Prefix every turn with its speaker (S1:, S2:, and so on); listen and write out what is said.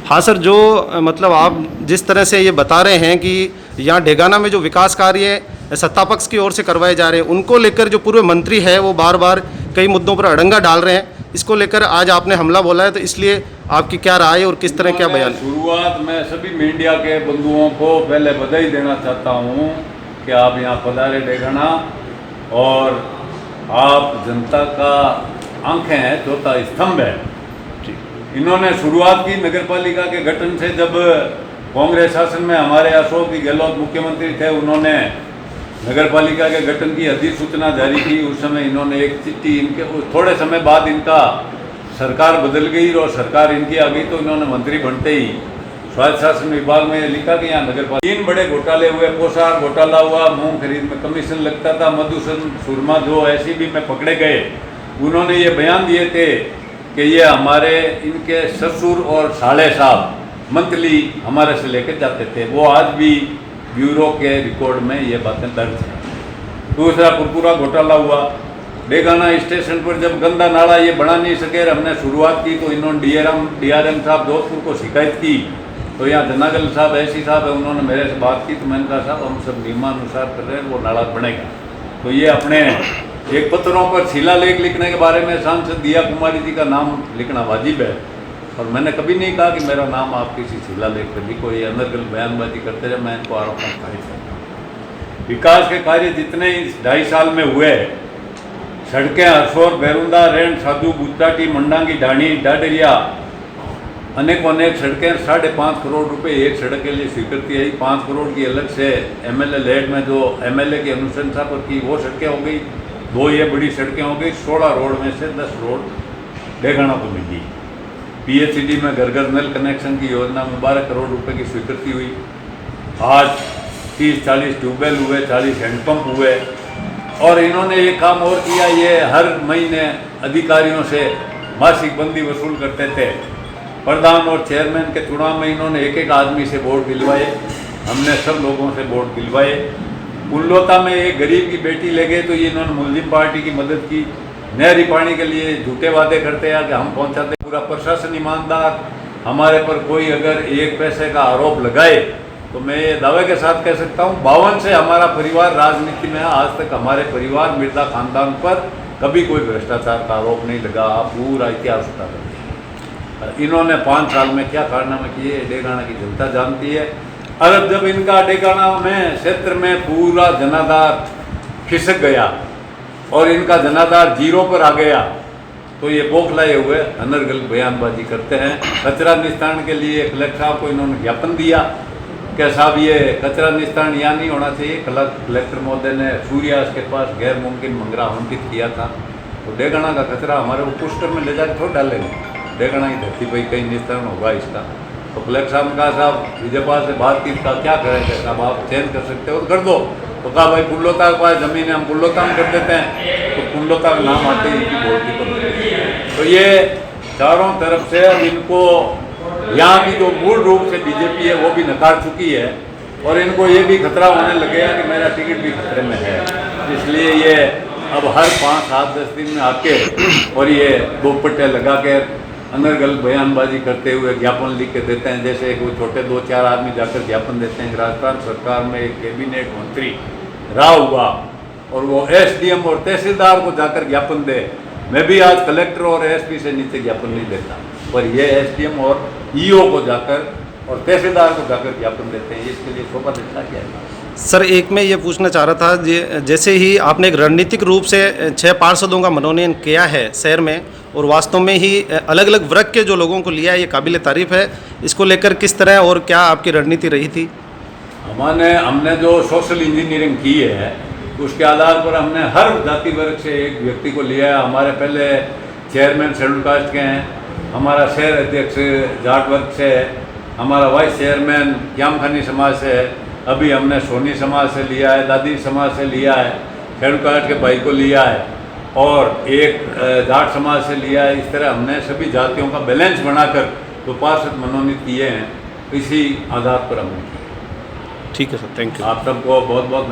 S1: हाँ सर, जो मतलब आप जिस तरह से ये बता रहे हैं कि यहाँ डेगाना में जो विकास कार्य सत्ता पक्ष की ओर से करवाए जा रहे हैं, उनको लेकर जो पूर्व मंत्री है वो बार बार कई मुद्दों पर अड़ंगा डाल रहे हैं। इसको लेकर आज आपने हमला बोला है, तो इसलिए आपकी क्या राय और किस तरह क्या बयान?
S2: शुरुआत में सभी मीडिया के बंधुओं को पहले बधाई देना चाहता हूँ कि आप यहाँ पधारे डेगाना, और आप जनता का आंखें हैं, चौथा स्तंभ है। इन्होंने शुरुआत की नगर पालिका के गठन से। जब कांग्रेस शासन में हमारे अशोक गहलोत मुख्यमंत्री थे, उन्होंने नगर पालिका के गठन की अधिसूचना जारी की। उस समय इन्होंने एक चिट्ठी, इनके थोड़े समय बाद इनका सरकार बदल गई और सरकार इनकी आ गई, तो इन्होंने मंत्री बनते ही स्वायत्त शासन विभाग में लिखा कि यहाँ नगर पालिका 3 बड़े घोटाले हुए। पोशाक घोटाला हुआ, मूंग खरीद में कमीशन लगता था, मधुसूदन सुरमा जो ऐसी भी में पकड़े गए, उन्होंने ये बयान दिए थे कि ये हमारे इनके ससुर और साले साहब मंथली हमारे से लेकर जाते थे। वो आज भी ब्यूरो के रिकॉर्ड में ये बातें दर्ज हैं। दूसरा कुरकुरा घोटाला हुआ। डेगाना स्टेशन पर जब गंदा नाला ये बना नहीं सके, हमने शुरुआत की, तो इन्होंने डीआरएम साहब जोधपुर को शिकायत की। तो यहाँ जनागल साहब ऐसी साहब है, उन्होंने मेरे से बात की, तो मैंने कहा साहब हम सब नियमानुसार कर रहे हैं, वो नाला बनेगा। तो ये अपने एक पत्रों पर शिलालेख लिखने के बारे में सांसद दिया कुमारी जी का नाम लिखना वाजिब है, और मैंने कभी नहीं कहा कि मेरा नाम आप किसी शिलालेख पर लिखो। ये अनर्गल बयानबाजी करते रहे, मैं इनको आरोप खारिज करता हूँ। विकास के कार्य जितने इस 2.5 साल में हुए, सड़कें हरसोर, बैरुंदा, रेंड, साधु, बुच्चाटी, मंडांगी, ढाणी, डाडरिया, अनेक सड़कें 5.5 करोड़ रुपए एक सड़क के लिए स्वीकृति आई। 5 करोड़ की अलग से एमएलए लेड में जो एमएलए की अनुशंसा पर की, वो सड़कें हो गई। 2 ये बड़ी सड़कें हो गई। 16 रोड में से 10 रोड डेगाना को मिली। पीएचईडी में घर घर नल कनेक्शन की योजना में 12 करोड़ रुपए की स्वीकृति हुई। आज 30-40 ट्यूबवेल हुए, 40 हैंडपम्प हुए। और इन्होंने ये काम और किया, ये हर महीने अधिकारियों से मासिक बंदी वसूल करते थे। प्रधान और चेयरमैन के चुनाव में इन्होंने एक आदमी से वोट दिलवाए, हमने सब लोगों से वोट दिलवाए। पुल्लोता में एक गरीब की बेटी ले गए, तो ये इन्होंने मुस्लिम पार्टी की मदद की। नहरी पानी के लिए झूठे वादे करते हैं कि हम पहुंचाते। पूरा प्रशासन ईमानदार। हमारे पर कोई अगर 1 पैसे का आरोप लगाए, तो मैं ये दावे के साथ कह सकता हूँ 52 से हमारा परिवार राजनीति में है। आज तक हमारे परिवार मिर्जा खानदान पर कभी कोई भ्रष्टाचार का आरोप नहीं लगा। आप पूरा इतिहास उठा सकते। इन्होंने 5 साल में क्या कारनामे किए, डेगाना की जनता जानती है। और जब इनका डेगाना में क्षेत्र में पूरा जनाधार खिसक गया और इनका जनाधार 0 पर आ गया, तो ये बौखलाए हुए अनर्गल बयानबाजी करते हैं। कचरा निस्तारण के लिए कलेक्टर साहब को इन्होंने ज्ञापन दिया कि साहब ये कचरा निस्तारण यहाँ नहीं होना चाहिए। कलेक्टर महोदय ने सूर्यास के पास गैर मुमकिन मंगरा अंकित किया था। तो डेगाना का कचरा हमारे वो पुष्कर में ले जाकर थोड़ा डालेंगे, डेगाना की धरती पर कहीं निस्तारण होगा इसका। तो कलेक्टर साहब ने कहा साहब विजयपाल से बातचीत का क्या करेंगे साहब, आप चेंज कर सकते हो तो कर दो। तो कहा भाई पुल्लोता के पास ज़मीन है, हम पुल्लोता में कर देते हैं। तो पुल्लोता का नाम आते ही इनकी बोर्ड की तो ये चारों तरफ से अब इनको यहाँ की जो मूल रूप से बीजेपी है वो भी नकार चुकी है, और इनको ये भी खतरा होने लगेगा कि मेरा टिकट भी खतरे में है। इसलिए ये अब हर 5-7-10 दिन में आके और ये दोपट्टे लगा के अनर्गल बयानबाजी करते हुए ज्ञापन लिख के देते हैं। जैसे वो छोटे 2-4 आदमी जाकर ज्ञापन देते हैं। राजस्थान सरकार में एक कैबिनेट मंत्री रहा हुआ और वो एसडीएम और तहसीलदार को जाकर ज्ञापन दे। मैं भी आज कलेक्टर और एसपी से नीचे ज्ञापन नहीं देता, पर ये एसडीएम और ईओ को जाकर और तहसीलदार को जाकर ज्ञापन देते हैं। इसके लिए शोभा दिखा क्या है?
S1: सर, एक मैं ये पूछना चाह रहा था, जैसे ही आपने एक रणनीतिक रूप से 6 पार्षदों का मनोनयन किया है शहर में, और वास्तव में ही अलग अलग वर्ग के जो लोगों को लिया है, ये काबिल तारीफ है। इसको लेकर किस तरह और क्या आपकी रणनीति रही थी?
S2: हमने जो सोशल इंजीनियरिंग की है, उसके आधार पर हमने हर जाति वर्ग से एक व्यक्ति को लिया है। हमारे पहले चेयरमैन शेड्यूल कास्ट के हैं, हमारा शहर अध्यक्ष जाट वर्ग से है, हमारा वाइस चेयरमैन क्यामखानी समाज से है, अभी हमने सोनी समाज से लिया है, दादी समाज से लिया है, शेड्यूल कास्ट के भाई को लिया है, और एक जाट समाज से लिया है। इस तरह हमने सभी जातियों का बैलेंस बनाकर जो पार्षद मनोनीत किए हैं, इसी आधार पर हमने किया।
S1: ठीक है सर, थैंक यू।
S2: आप सबको बहुत बहुत